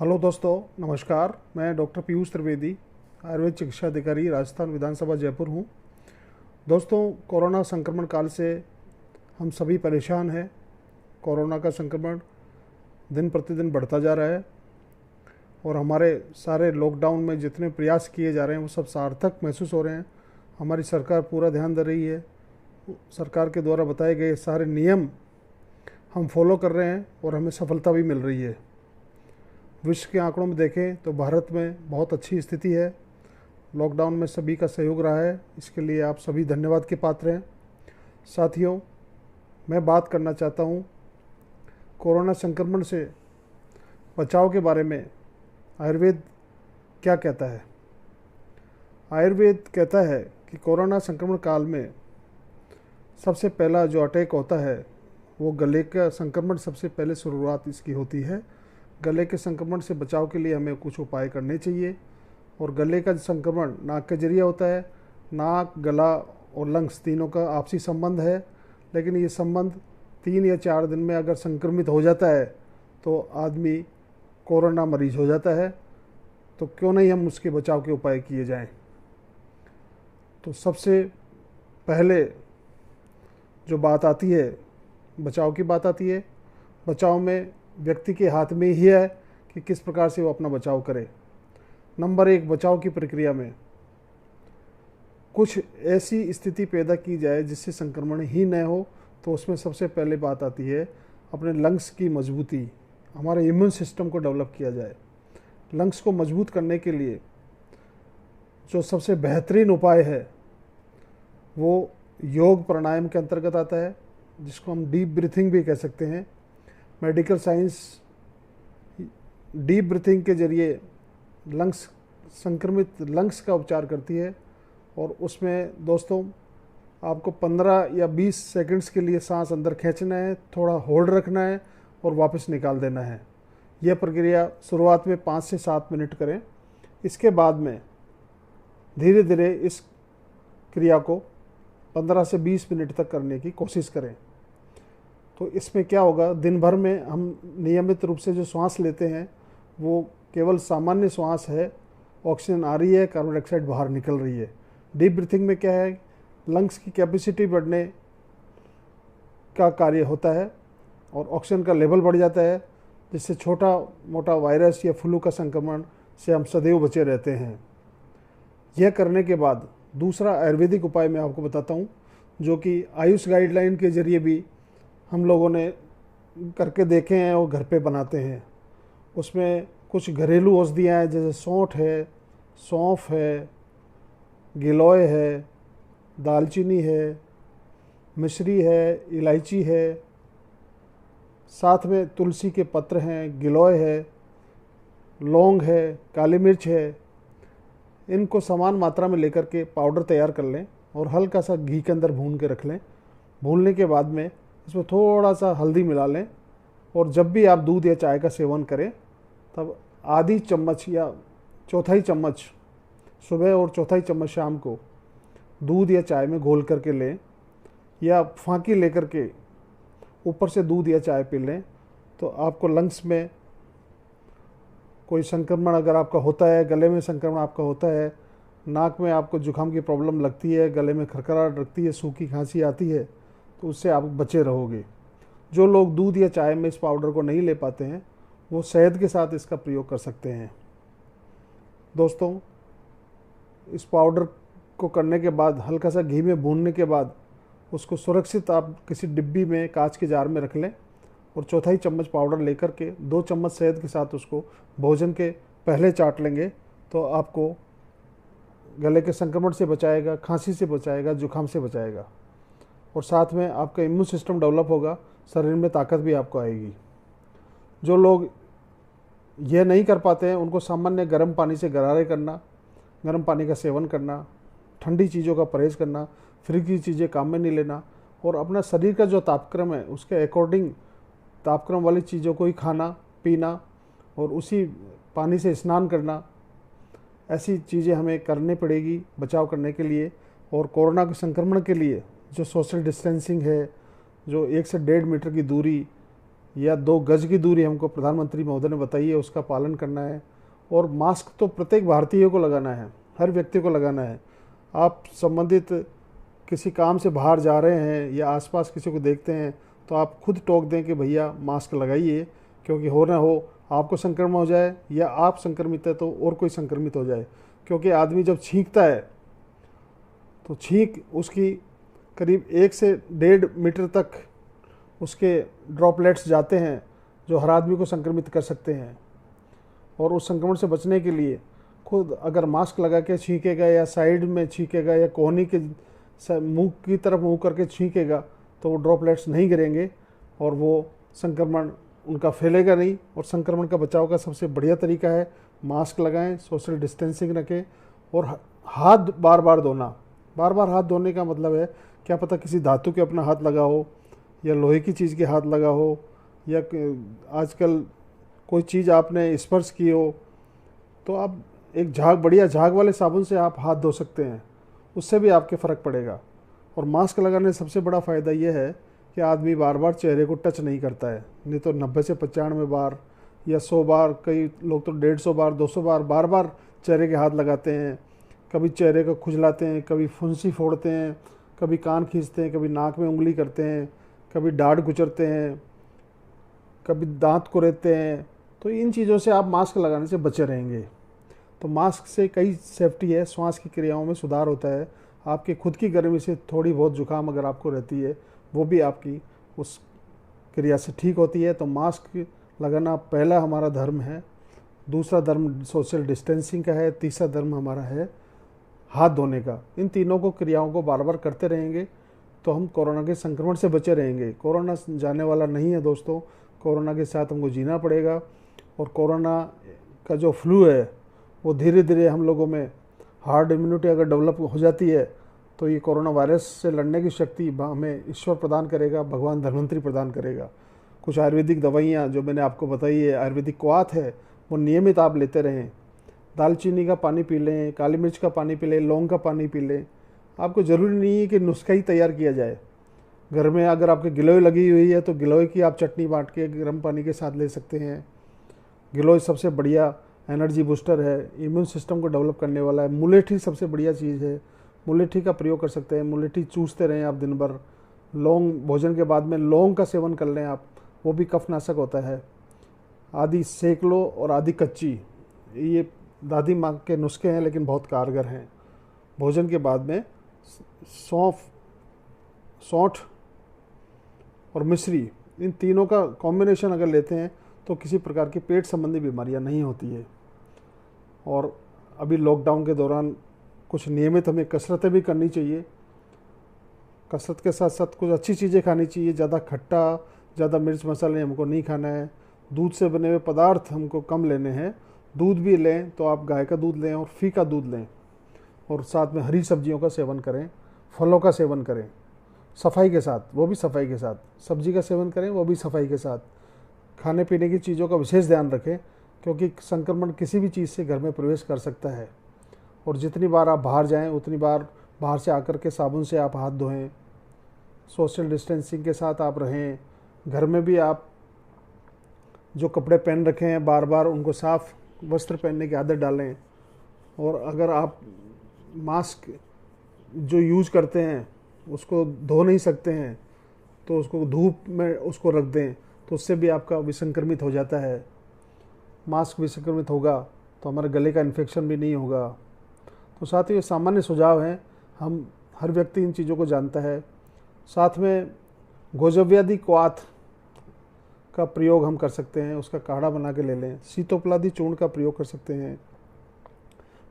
Hello दोस्तों, नमस्कार। मैं डॉक्टर पीयूष त्रिवेदी, आयुर्वेद चिकित्सा अधिकारी, राजस्थान विधानसभा जयपुर हूँ। दोस्तों, कोरोना संक्रमण काल से हम सभी परेशान हैं। कोरोना का संक्रमण दिन प्रतिदिन बढ़ता जा रहा है और हमारे सारे लॉकडाउन में जितने प्रयास किए जा रहे हैं वो सब सार्थक महसूस हो रहे हैं। हमारी सरकार पूरा ध्यान दे रही है। सरकार के द्वारा बताए गए सारे नियम हम फॉलो कर रहे हैं और हमें सफलता भी मिल रही है। विश्व के आंकड़ों में देखें तो भारत में बहुत अच्छी स्थिति है। लॉकडाउन में सभी का सहयोग रहा है, इसके लिए आप सभी धन्यवाद के पात्र हैं। साथियों, मैं बात करना चाहता हूँ कोरोना संक्रमण से बचाव के बारे में। आयुर्वेद क्या कहता है? आयुर्वेद कहता है कि कोरोना संक्रमण काल में सबसे पहला जो अटैक होता है वो गले का संक्रमण, सबसे पहले शुरुआत इसकी होती है। गले के संक्रमण से बचाव के लिए हमें कुछ उपाय करने चाहिए। और गले का संक्रमण नाक के जरिए होता है। नाक, गला और लंग्स तीनों का आपसी संबंध है, लेकिन ये संबंध 3 या 4 दिन में अगर संक्रमित हो जाता है तो आदमी कोरोना मरीज हो जाता है। तो क्यों नहीं हम उसके बचाव के उपाय किए जाएं। तो सबसे पहले जो बात आती है, बचाव की बात आती है। बचाव में व्यक्ति के हाथ में ही है कि किस प्रकार से वो अपना बचाव करे। नंबर 1, बचाव की प्रक्रिया में कुछ ऐसी स्थिति पैदा की जाए जिससे संक्रमण ही न हो। तो उसमें सबसे पहले बात आती है अपने लंग्स की मजबूती। हमारे इम्यून सिस्टम को डेवलप किया जाए। लंग्स को मजबूत करने के लिए जो सबसे बेहतरीन उपाय है वो योग प्राणायाम के अंतर्गत आता है, जिसको हम डीप ब्रीथिंग भी कह सकते हैं। मेडिकल साइंस डीप ब्रीथिंग के जरिए संक्रमित लंग्स का उपचार करती है। और उसमें दोस्तों आपको 15 या 20 सेकंड्स के लिए सांस अंदर खींचना है, थोड़ा होल्ड रखना है और वापस निकाल देना है। यह प्रक्रिया शुरुआत में 5 से 7 मिनट करें। इसके बाद में धीरे धीरे इस क्रिया को 15 से 20 मिनट तक करने की कोशिश करें। तो इसमें क्या होगा, दिन भर में हम नियमित रूप से जो श्वास लेते हैं वो केवल सामान्य श्वास है। ऑक्सीजन आ रही है, कार्बन डाइऑक्साइड बाहर निकल रही है। डीप ब्रीथिंग में क्या है, लंग्स की कैपेसिटी बढ़ने का कार्य होता है और ऑक्सीजन का लेवल बढ़ जाता है, जिससे छोटा मोटा वायरस या फ्लू का संक्रमण से हम सदैव बचे रहते हैं। यह करने के बाद दूसरा आयुर्वेदिक उपाय मैं आपको बताता हूँ, जो कि आयुष गाइडलाइन के जरिए भी हम लोगों ने करके देखे हैं और घर पे बनाते हैं। उसमें कुछ घरेलू औषधियाँ हैं, जैसे सौंठ है, सौंफ है, गिलोय है, दालचीनी है, मिश्री है, इलायची है, साथ में तुलसी के पत्र हैं, गिलोय है, लौंग है, काली मिर्च है। इनको समान मात्रा में लेकर के पाउडर तैयार कर लें और हल्का सा घी के अंदर भून के रख लें। भूनने के बाद में इसमें थोड़ा सा हल्दी मिला लें और जब भी आप दूध या चाय का सेवन करें तब आधी चम्मच या चौथाई चम्मच सुबह और चौथाई चम्मच शाम को दूध या चाय में घोल करके लें, या फांकी लेकर के ऊपर से दूध या चाय पी लें। तो आपको लंग्स में कोई संक्रमण अगर आपका होता है, गले में संक्रमण आपका होता है, नाक में आपको जुकाम की प्रॉब्लम लगती है, गले में खरखराहट लगती है, सूखी खांसी आती है, तो उससे आप बचे रहोगे। जो लोग दूध या चाय में इस पाउडर को नहीं ले पाते हैं वो शहद के साथ इसका प्रयोग कर सकते हैं। दोस्तों, इस पाउडर को करने के बाद हल्का सा घी में भूनने के बाद उसको सुरक्षित आप किसी डिब्बी में, कांच के जार में रख लें और चौथाई चम्मच पाउडर लेकर के 2 चम्मच शहद के साथ उसको भोजन के पहले चाट लेंगे तो आपको गले के संक्रमण से बचाएगा, खांसी से बचाएगा, जुकाम से बचाएगा और साथ में आपका इम्यून सिस्टम डेवलप होगा, शरीर में ताकत भी आपको आएगी। जो लोग ये नहीं कर पाते हैं उनको सामान्य गर्म पानी से गरारे करना, गर्म पानी का सेवन करना, ठंडी चीज़ों का परहेज़ करना, फ्रिज की चीज़ें काम में नहीं लेना और अपना शरीर का जो तापक्रम है उसके अकॉर्डिंग तापक्रम वाली चीज़ों को ही खाना पीना और उसी पानी से स्नान करना, ऐसी चीज़ें हमें करनी पड़ेगी बचाव करने के लिए। और कोरोना के संक्रमण के लिए जो सोशल डिस्टेंसिंग है, जो 1 से 1.5 मीटर की दूरी या 2 गज की दूरी हमको प्रधानमंत्री महोदय ने बताई है, उसका पालन करना है। और मास्क तो प्रत्येक भारतीय को लगाना है, हर व्यक्ति को लगाना है। आप संबंधित किसी काम से बाहर जा रहे हैं या आसपास किसी को देखते हैं तो आप खुद टोक दें कि भैया मास्क लगाइए, क्योंकि हो ना हो आपको संक्रमण हो जाए या आप संक्रमित है तो और कोई संक्रमित हो जाए। क्योंकि आदमी जब छींकता है तो छींक उसकी करीब 1 से 1.5 मीटर तक उसके ड्रॉपलेट्स जाते हैं जो हर आदमी को संक्रमित कर सकते हैं। और उस संक्रमण से बचने के लिए खुद अगर मास्क लगा के छींकेगा या साइड में छींकेगा या कोहनी के मुंह की तरफ मुंह करके छींकेगा तो वो ड्रॉपलेट्स नहीं गिरेंगे और वो संक्रमण उनका फैलेगा नहीं। और संक्रमण का बचाव का सबसे बढ़िया तरीका है मास्क लगाएं, सोशल डिस्टेंसिंग रखें और हाथ बार बार धोना। बार बार हाथ धोने का मतलब है क्या पता किसी धातु के अपना हाथ लगा हो या लोहे की चीज़ के हाथ लगा हो या आजकल कोई चीज़ आपने स्पर्श की हो, तो आप एक बढ़िया झाग वाले साबुन से आप हाथ धो सकते हैं, उससे भी आपके फ़र्क पड़ेगा। और मास्क लगाने से सबसे बड़ा फ़ायदा ये है कि आदमी बार बार चेहरे को टच नहीं करता है, नहीं तो 90 से 95 बार या 100 बार, कई लोग तो 150 बार 200 बार बार बार चेहरे के हाथ लगाते हैं। कभी चेहरे को खुजलाते हैं, कभी फुंसी फोड़ते हैं, कभी कान खींचते हैं, कभी नाक में उंगली करते हैं, कभी दाढ़ गुचरते हैं, कभी दांत कुरेदते हैं। तो इन चीज़ों से आप मास्क लगाने से बचे रहेंगे। तो मास्क से कई सेफ्टी है, श्वास की क्रियाओं में सुधार होता है, आपकी खुद की गर्मी से थोड़ी बहुत जुकाम अगर आपको रहती है वो भी आपकी उस क्रिया से ठीक होती है। तो मास्क लगाना पहला हमारा धर्म है, दूसरा धर्म सोशल डिस्टेंसिंग का है, तीसरा धर्म हमारा है हाथ धोने का। इन तीनों को क्रियाओं को बार बार करते रहेंगे तो हम कोरोना के संक्रमण से बचे रहेंगे। कोरोना जाने वाला नहीं है दोस्तों, कोरोना के साथ हमको जीना पड़ेगा। और कोरोना का जो फ्लू है वो धीरे धीरे हम लोगों में हार्ड इम्यूनिटी अगर डेवलप हो जाती है तो ये कोरोना वायरस से लड़ने की शक्ति हमें ईश्वर प्रदान करेगा, भगवान धन्वंतरी प्रदान करेगा। कुछ आयुर्वेदिक दवाइयाँ जो मैंने आपको बताई है, आयुर्वेदिक क्वाथ है, वो नियमित आप लेते रहें। दालचीनी का पानी पी लें, काली मिर्च का पानी पी लें, लौंग का पानी पी लें। आपको ज़रूरी नहीं है कि नुस्खा ही तैयार किया जाए। घर में अगर आपके गिलोय लगी हुई है तो गिलोय की आप चटनी बांट के गर्म पानी के साथ ले सकते हैं। गिलोय सबसे बढ़िया एनर्जी बूस्टर है, इम्यून सिस्टम को डेवलप करने वाला है। मुलेठी सबसे बढ़िया चीज़ है, मुलेठी का प्रयोग कर सकते हैं। मुलेठी चूसते रहें आप दिन भर। लौंग भोजन के बाद में लौंग का सेवन कर लें आप, वो भी कफनाशक होता है। आधी सेक लो और आधी कच्ची, ये दादी माँ के नुस्खे हैं लेकिन बहुत कारगर हैं। भोजन के बाद में सौंठ और मिश्री, इन तीनों का कॉम्बिनेशन अगर लेते हैं तो किसी प्रकार की पेट संबंधी बीमारियां नहीं होती है। और अभी लॉकडाउन के दौरान कुछ नियमित हमें कसरतें भी करनी चाहिए। कसरत के साथ साथ कुछ अच्छी चीज़ें खानी चाहिए। ज़्यादा खट्टा, ज़्यादा मिर्च मसाले हमको नहीं खाना है। दूध से बने हुए पदार्थ हमको कम लेने हैं। दूध भी लें तो आप गाय का दूध लें और फीका दूध लें, और साथ में हरी सब्जियों का सेवन करें, फलों का सेवन करें सफाई के साथ, वो भी सफाई के साथ। सब्जी का सेवन करें वो भी सफाई के साथ। खाने पीने की चीज़ों का विशेष ध्यान रखें क्योंकि संक्रमण किसी भी चीज़ से घर में प्रवेश कर सकता है। और जितनी बार आप बाहर जाएं उतनी बार बाहर से आकर के साबुन से आप हाथ धोएं, सोशल डिस्टेंसिंग के साथ आप रहें। घर में भी आप जो कपड़े पहन रखे हैं बार बार उनको साफ़ वस्त्र पहनने की आदत डालें। और अगर आप मास्क जो यूज़ करते हैं उसको धो नहीं सकते हैं तो उसको धूप में उसको रख दें, तो उससे भी आपका विसंक्रमित हो जाता है। मास्क विसंक्रमित होगा तो हमारे गले का इन्फेक्शन भी नहीं होगा। तो साथ ही ये सामान्य सुझाव हैं, हम हर व्यक्ति इन चीज़ों को जानता है। साथ में गोजव्याधि क्वाथ का प्रयोग हम कर सकते हैं, उसका काढ़ा बना के ले लें। सीतोपलादी चूर्ण का प्रयोग कर सकते हैं।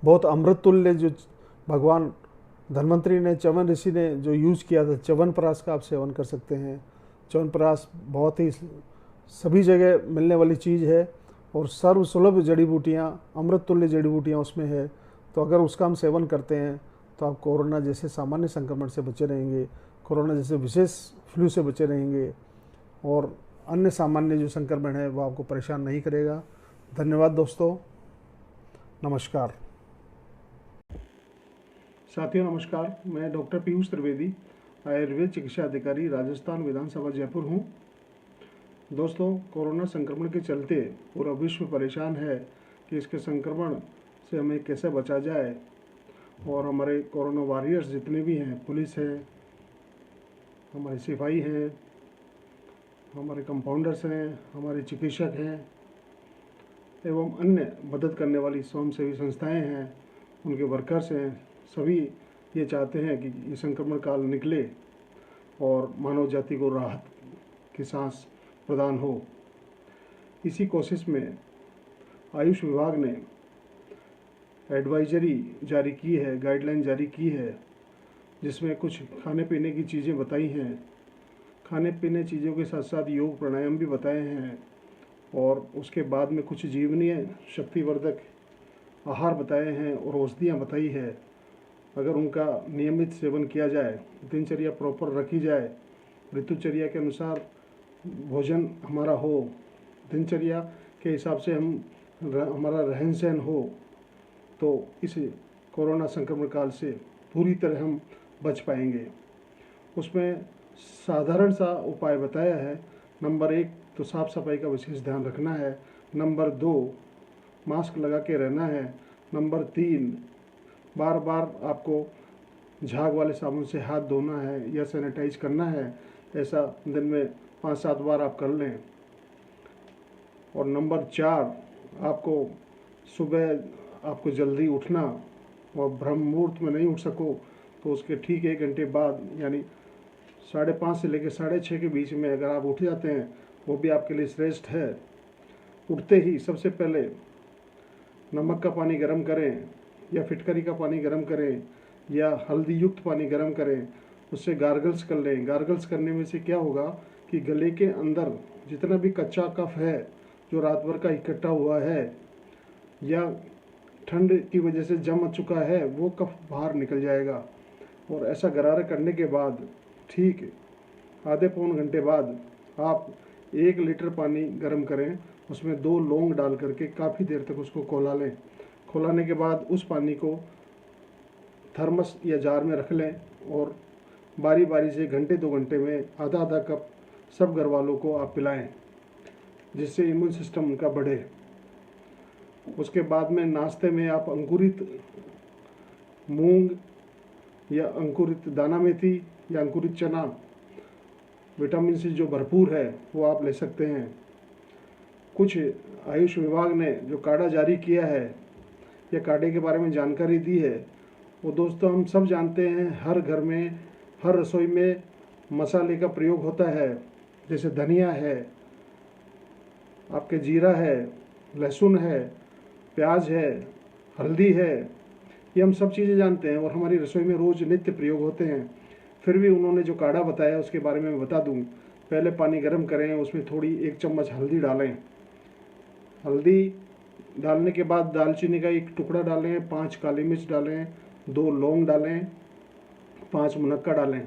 बहुत अमृत तुल्य जो भगवान धन्वंतरी ने, च्यवन ऋषि ने जो यूज़ किया था, च्यवनप्राश का आप सेवन कर सकते हैं। च्यवनप्राश बहुत ही सभी जगह मिलने वाली चीज़ है और सर्वसुलभ जड़ी बूटियाँ, अमृत तुल्य जड़ी बूटियाँ उसमें है। तो अगर उसका हम सेवन करते हैं तो आप कोरोना जैसे सामान्य संक्रमण से बचे रहेंगे, कोरोना जैसे विशेष फ्लू से बचे रहेंगे और अन्य सामान्य जो संक्रमण है वो आपको परेशान नहीं करेगा। धन्यवाद दोस्तों, नमस्कार। साथियों नमस्कार, मैं डॉक्टर पीयूष त्रिवेदी, आयुर्वेद चिकित्सा अधिकारी, राजस्थान विधानसभा जयपुर हूँ। दोस्तों, कोरोना संक्रमण के चलते पूरा विश्व परेशान है कि इसके संक्रमण से हमें कैसे बचा जाए। और हमारे कोरोना वॉरियर्स जितने भी हैं, पुलिस है, हमारे सिपाही हैं, हमारे कंपाउंडर्स हैं, हमारे चिकित्सक हैं एवं अन्य मदद करने वाली स्वयंसेवी संस्थाएं हैं, उनके वर्कर्स हैं, सभी ये चाहते हैं कि ये संक्रमण काल निकले और मानव जाति को राहत की सांस प्रदान हो। इसी कोशिश में आयुष विभाग ने एडवाइजरी जारी की है, गाइडलाइन जारी की है, जिसमें कुछ खाने पीने की चीज़ें बताई हैं। खाने पीने चीज़ों के साथ साथ योग प्राणायाम भी बताए हैं और उसके बाद में कुछ जीवनीय शक्तिवर्धक आहार बताए हैं और औषधियाँ बताई है। अगर उनका नियमित सेवन किया जाए, दिनचर्या प्रॉपर रखी जाए, ऋतुचर्या के अनुसार भोजन हमारा हो, दिनचर्या के हिसाब से हमारा रहन सहन हो, तो इस कोरोना संक्रमण काल से पूरी तरह हम बच पाएंगे। उसमें साधारण सा उपाय बताया है। नंबर 1 तो साफ़ सफाई का विशेष ध्यान रखना है। नंबर 2 मास्क लगा के रहना है। नंबर 3 बार बार आपको झाग वाले साबुन से हाथ धोना है या सैनिटाइज करना है। ऐसा दिन में 5-7 बार आप कर लें। और नंबर 4 आपको सुबह आपको जल्दी उठना, और ब्रह्म मुहूर्त में नहीं उठ सको तो उसके ठीक 1 घंटे बाद, यानी 5:30 से लेकर 6:30 के बीच में अगर आप उठ जाते हैं, वो भी आपके लिए श्रेष्ठ है। उठते ही सबसे पहले नमक का पानी गर्म करें या फिटकरी का पानी गर्म करें या हल्दी युक्त पानी गर्म करें, उससे गार्गल्स कर लें। गार्गल्स करने में से क्या होगा कि गले के अंदर जितना भी कच्चा कफ है जो रात भर का इकट्ठा हुआ है या ठंड की वजह से जम चुका है, वो कफ बाहर निकल जाएगा। और ऐसा गरारा करने के बाद ठीक आधे पौन घंटे बाद आप 1 लीटर पानी गर्म करें, उसमें 2 लौंग डाल करके काफ़ी देर तक उसको खौला लें। खौलाने के बाद उस पानी को थर्मस या जार में रख लें और बारी बारी से घंटे 2 घंटे में आधा आधा कप सब घर वालों को आप पिलाएं, जिससे इम्यून सिस्टम उनका बढ़े। उसके बाद में नाश्ते में आप अंकुरित मूंग या अंकुरित दाना मेथी या अंकुरित चना, विटामिन से जो भरपूर है, वो आप ले सकते हैं। कुछ आयुष विभाग ने जो काढ़ा जारी किया है या काढ़े के बारे में जानकारी दी है, वो दोस्तों हम सब जानते हैं, हर घर में, हर रसोई में मसाले का प्रयोग होता है। जैसे धनिया है, आपके जीरा है, लहसुन है, प्याज है, हल्दी है, ये हम सब चीज़ें जानते हैं और हमारी रसोई में रोज़ नित्य प्रयोग होते हैं। फिर भी उन्होंने जो काढ़ा बताया उसके बारे में मैं बता दूं। पहले पानी गर्म करें, उसमें थोड़ी 1 चम्मच हल्दी डालें। हल्दी डालने के बाद दालचीनी का 1 टुकड़ा डालें, 5 काली मिर्च डालें, 2 लौंग डालें, 5 मुनक्का डालें।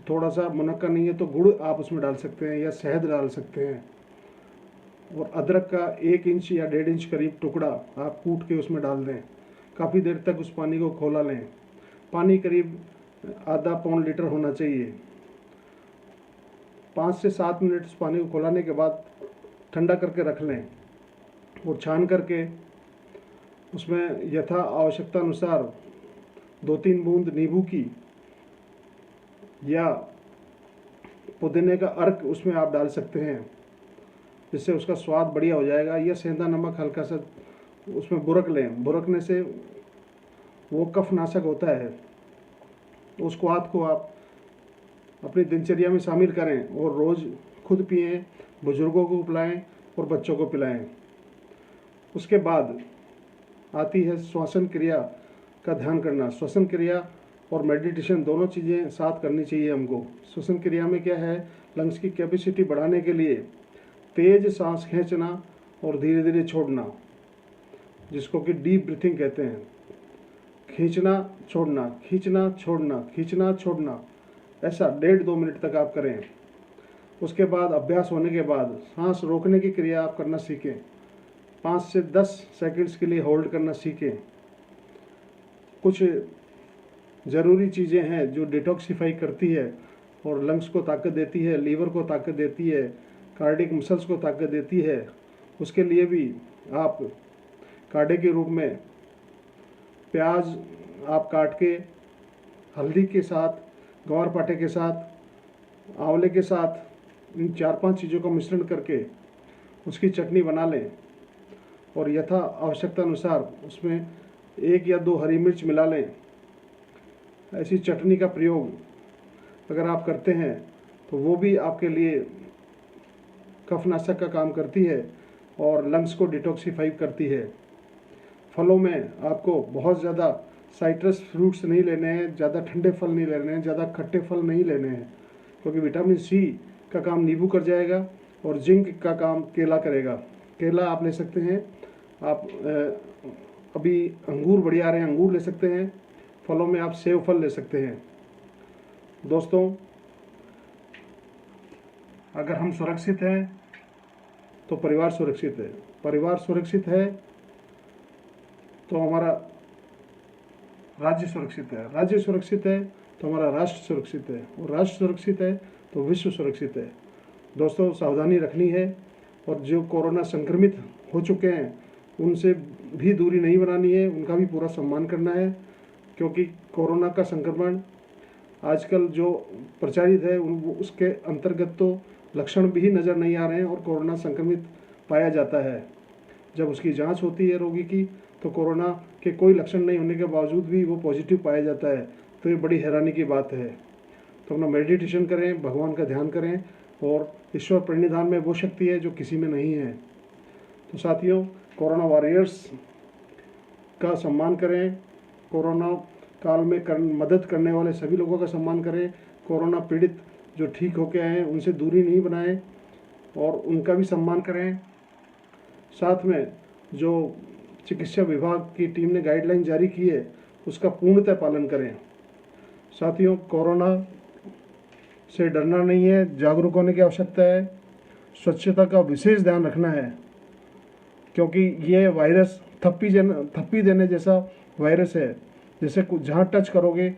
थोड़ा सा मुनक्का नहीं है तो गुड़ आप उसमें डाल सकते हैं या शहद डाल सकते हैं। और अदरक का 1 इंच या 1.5 इंच करीब टुकड़ा आप कूट के उसमें डाल दें। काफ़ी देर तक उस पानी को खौला लें। पानी करीब आधा पौन लीटर होना चाहिए। 5 से 7 मिनट उस पानी को खौलाने के बाद ठंडा करके रख लें और छान करके उसमें यथा आवश्यकता अनुसार 2-3 बूंद नींबू की या पुदीने का अर्क उसमें आप डाल सकते हैं, जिससे उसका स्वाद बढ़िया हो जाएगा। या सेंधा नमक हल्का सा उसमें बुरक लें। बुरकने से वो कफनाशक होता है, तो उस स्वाद को आप अपनी दिनचर्या में शामिल करें और रोज़ खुद पिएं, बुजुर्गों को पिलाएं और बच्चों को पिलाएं। उसके बाद आती है श्वसन क्रिया का ध्यान करना। श्वसन क्रिया और मेडिटेशन दोनों चीज़ें साथ करनी चाहिए हमको। श्वसन क्रिया में क्या है, लंग्स की कैपेसिटी बढ़ाने के लिए तेज सांस खींचना और धीरे धीरे छोड़ना, जिसको कि डीप ब्रीथिंग कहते हैं। खींचना छोड़ना, खींचना छोड़ना, खींचना छोड़ना, ऐसा 1.5-2 मिनट तक आप करें। उसके बाद अभ्यास होने के बाद सांस रोकने की क्रिया आप करना सीखें। 5 से 10 सेकंड्स के लिए होल्ड करना सीखें। कुछ ज़रूरी चीज़ें हैं जो डिटॉक्सिफाई करती है और लंग्स को ताकत देती है, लीवर को ताकत देती है, कार्डिक मसल्स को ताकत देती है, उसके लिए भी आप काढ़े के रूप में प्याज आप काट के हल्दी के साथ, ग्वारपाठे के साथ, आंवले के साथ इन 4-5 चीज़ों का मिश्रण करके उसकी चटनी बना लें और यथा आवश्यकता अनुसार उसमें 1 या 2 हरी मिर्च मिला लें। ऐसी चटनी का प्रयोग अगर आप करते हैं तो वो भी आपके लिए कफनाशक का काम करती है और लंग्स को डिटॉक्सिफाई करती है। फलों में आपको बहुत ज़्यादा साइट्रस फ्रूट्स नहीं लेने हैं, ज़्यादा ठंडे फल नहीं लेने हैं, ज़्यादा खट्टे फल नहीं लेने हैं, क्योंकि विटामिन सी का काम नींबू कर जाएगा और जिंक का काम केला करेगा। केला आप ले सकते हैं, आप अभी अंगूर बढ़िया आ रहे हैं, अंगूर ले सकते हैं। फलों में आप सेब फल ले सकते हैं। दोस्तों, अगर हम सुरक्षित हैं तो परिवार सुरक्षित है, परिवार सुरक्षित है तो हमारा राज्य सुरक्षित है, राज्य सुरक्षित है तो हमारा राष्ट्र सुरक्षित है, और राष्ट्र सुरक्षित है तो विश्व सुरक्षित है। दोस्तों, सावधानी रखनी है और जो कोरोना संक्रमित हो चुके हैं उनसे भी दूरी नहीं बनानी है, उनका भी पूरा सम्मान करना है, क्योंकि कोरोना का संक्रमण आजकल जो प्रचारित है उसके अंतर्गत तो लक्षण भी नज़र नहीं आ रहे हैं और कोरोना संक्रमित पाया जाता है। जब उसकी जांच होती है रोगी की तो कोरोना के कोई लक्षण नहीं होने के बावजूद भी वो पॉजिटिव पाया जाता है, तो ये बड़ी हैरानी की बात है। तो अपना मेडिटेशन करें, भगवान का ध्यान करें, और ईश्वर प्रणिधान में वो शक्ति है जो किसी में नहीं है। तो साथियों, कोरोना वॉरियर्स का सम्मान करें, कोरोना काल में मदद करने वाले सभी लोगों का सम्मान करें, कोरोना पीड़ित जो ठीक होके आए हैं उनसे दूरी नहीं बनाएं और उनका भी सम्मान करें। साथ में जो चिकित्सा विभाग की टीम ने गाइडलाइन जारी की है उसका पूर्णतः पालन करें। साथियों, कोरोना से डरना नहीं है, जागरूक होने की आवश्यकता है, स्वच्छता का विशेष ध्यान रखना है, क्योंकि ये वायरस थप्पी देने जैसा वायरस है। जैसे कुछ जहाँ टच करोगे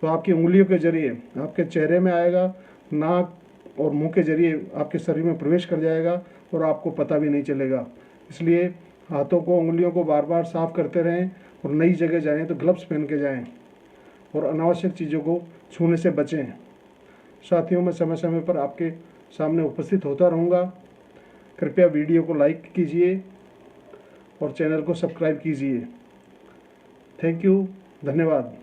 तो आपकी उंगलियों के जरिए आपके चेहरे में आएगा, नाक और मुंह के जरिए आपके शरीर में प्रवेश कर जाएगा और आपको पता भी नहीं चलेगा। इसलिए हाथों को, उंगलियों को बार बार साफ करते रहें, और नई जगह जाएं तो ग्लव्स पहन के जाएं और अनावश्यक चीज़ों को छूने से बचें। साथियों, मैं समय समय पर आपके सामने उपस्थित होता रहूँगा। कृपया वीडियो को लाइक कीजिए और चैनल को सब्सक्राइब कीजिए। थैंक यू, धन्यवाद।